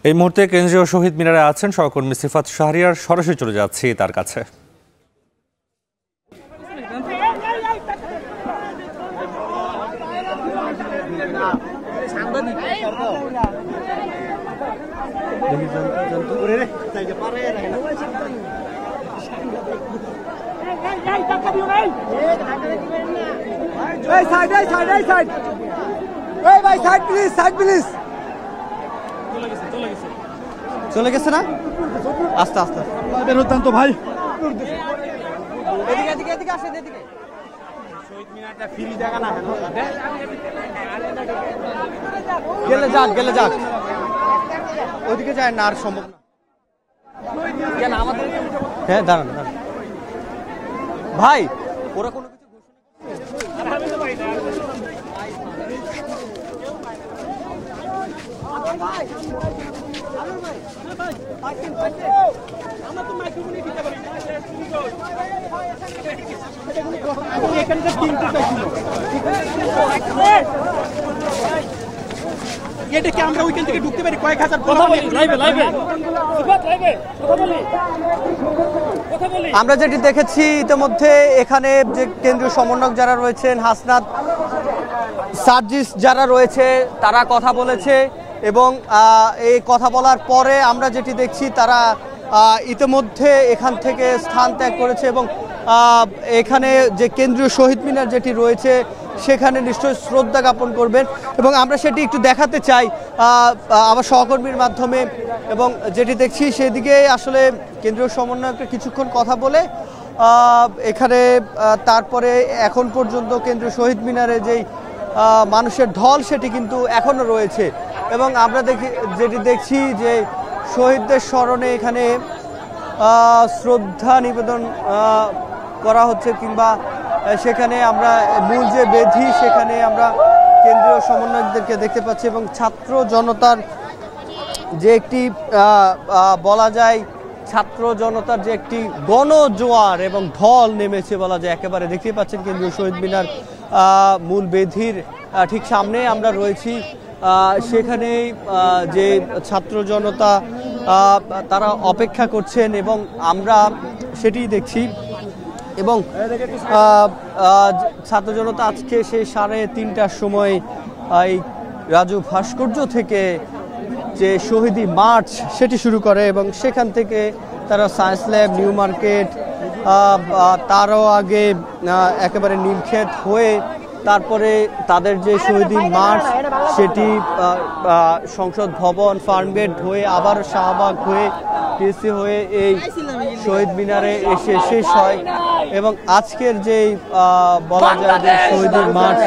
এই মুহূর্তে কেন্দ্রীয় শহীদ মিনারে আছেন সহকর্মী সিফাত শাহরিয়ার। সরাসরি চলে যাচ্ছি তার কাছে। চলে গেছে না? আস্তে আস্তে বের হতেন তো ভাই। গেলে যাক ওইদিকে যায় না, আর সম্ভব না। হ্যাঁ দাঁড়ান ভাই, ওরা কোনো কিছু এটাকে আমরা ওইখান থেকে ঢুকতে পারি কয়েক হাজার। আমরা যেটি দেখেছি ইতিমধ্যে এখানে যে কেন্দ্রীয় সমন্বয়ক যারা রয়েছেন, হাসনাত, সার্জিস যারা রয়েছে, তারা কথা বলেছে এবং এই কথা বলার পরে আমরা যেটি দেখছি তারা ইতিমধ্যে এখান থেকে স্থান ত্যাগ করেছে এবং এখানে যে কেন্দ্রীয় শহীদ মিনার যেটি রয়েছে সেখানে নিশ্চয়ই শ্রদ্ধা জ্ঞাপন করবেন এবং আমরা সেটি একটু দেখাতে চাই আমার সহকর্মীর মাধ্যমে। এবং যেটি দেখছি সেদিকে আসলে কেন্দ্রীয় সমন্বয়করা কিছুক্ষণ কথা বলে এখানে তারপরে এখন পর্যন্ত কেন্দ্রীয় শহীদ মিনারে যেই মানুষের ঢল সেটি কিন্তু এখনও রয়েছে এবং আমরা যেটি দেখছি যে শহীদদের স্মরণে এখানে শ্রদ্ধা নিবেদন করা হচ্ছে কিংবা সেখানে আমরা মূল যে বেদি সেখানে আমরা কেন্দ্রীয় সমন্বয়কদেরকে দেখতে পাচ্ছি এবং ছাত্র জনতার যে একটি বলা যায় ছাত্র জনতার যে একটি গণজোয়ার এবং ঢল নেমেছে বলা যায়। একেবারে দেখতে পাচ্ছেন কেন্দ্রীয় শহীদ মিনার মূল বেদির ঠিক সামনে আমরা রয়েছি। সেখানেই যে ছাত্র জনতা তারা অপেক্ষা করছেন এবং আমরা সেটি দেখছি এবং ছাত্র জনতা আজকে সেই 3:30টার সময় এই রাজু ভাস্কর্য থেকে যে শহীদি মার্চ সেটি শুরু করে এবং সেখান থেকে তারা সায়েন্স ল্যাব, নিউ মার্কেট, তারও আগে একেবারে নীলক্ষেত হয়ে তারপরে তাদের যে শহীদি মার্চ সেটি সংসদ ভবন, ফার্মগেট হয়ে আবার শাহবাগ হয়ে টিএসসি হয়ে এই শহীদ মিনারে এসে শেষ হয় এবং আজকের যেই বলা যায় যে শহীদি মার্চ,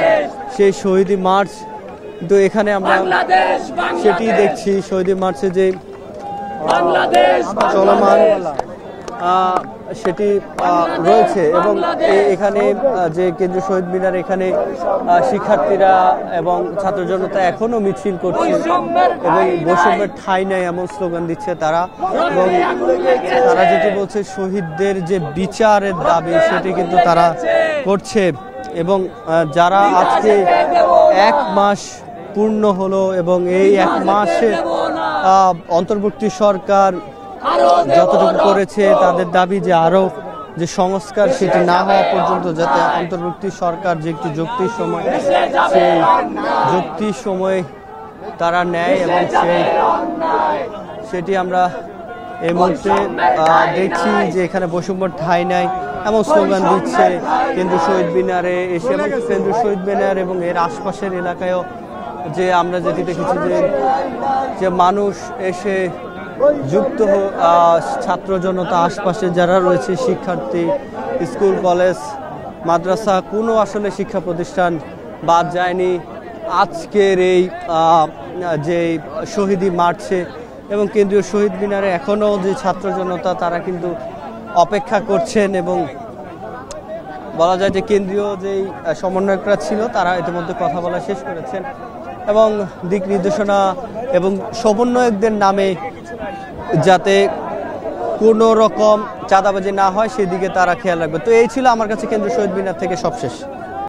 সেই শহীদি মার্চ তো এখানে আমরা সেটি দেখছি। শহীদি মার্চে যে চলমান সেটি রয়েছে এবং এখানে যে কেন্দ্রীয় শহীদ মিনার এখানে শিক্ষার্থীরা এবং ছাত্র জনতা এখনো মিছিল করছে এবং বৈষম্যের ঠাঁই নাই এমন স্লোগান দিচ্ছে তারা এবং তারা যেটি বলছে শহীদদের যে বিচারের দাবি সেটি কিন্তু তারা করছে এবং যারা আজকে 1 মাস পূর্ণ হলো এবং এই 1 মাসে অন্তর্বর্তী সরকার যতটুকু করেছে তাদের দাবি যে আরো যে সংস্কার সেটি না হওয়া পর্যন্ত যাতে অন্তর্বর্তী সরকার যে একটি যুক্তির সময় সেই যুক্তির সময় তারা নেয় এবং সেটি আমরা এই মুহূর্তে দেখছি যে এখানে বৈষম্যের ঠাঁই নাই এমন স্লোগান দিচ্ছে কেন্দ্রীয় শহীদ মিনারে এসে এবং কেন্দ্রীয় শহীদ মিনার এবং এর আশপাশের এলাকায়ও যে আমরা যেটি দেখেছি যে মানুষ এসে যুক্ত ছাত্র জনতা আশপাশে যারা রয়েছে শিক্ষার্থী, স্কুল, কলেজ, মাদ্রাসা কোনো আসলে শিক্ষা প্রতিষ্ঠান বাদ যায়নি আজকের এই যে শহীদি মার্চে এবং কেন্দ্রীয় শহীদ মিনারে এখনও যে ছাত্র জনতা তারা কিন্তু অপেক্ষা করছেন এবং বলা যায় যে কেন্দ্রীয় যেই সমন্বয়করা ছিল তারা ইতিমধ্যে কথা বলা শেষ করেছেন এবং দিক নির্দেশনা এবং সমন্বয়কদের নামে যাতে কোনো রকম চাঁদাবাজি না হয় সেদিকে তারা খেয়াল রাখবে। তো এই ছিল আমার কাছে কেন্দ্রীয় শহীদ মিনার থেকে সবশেষ।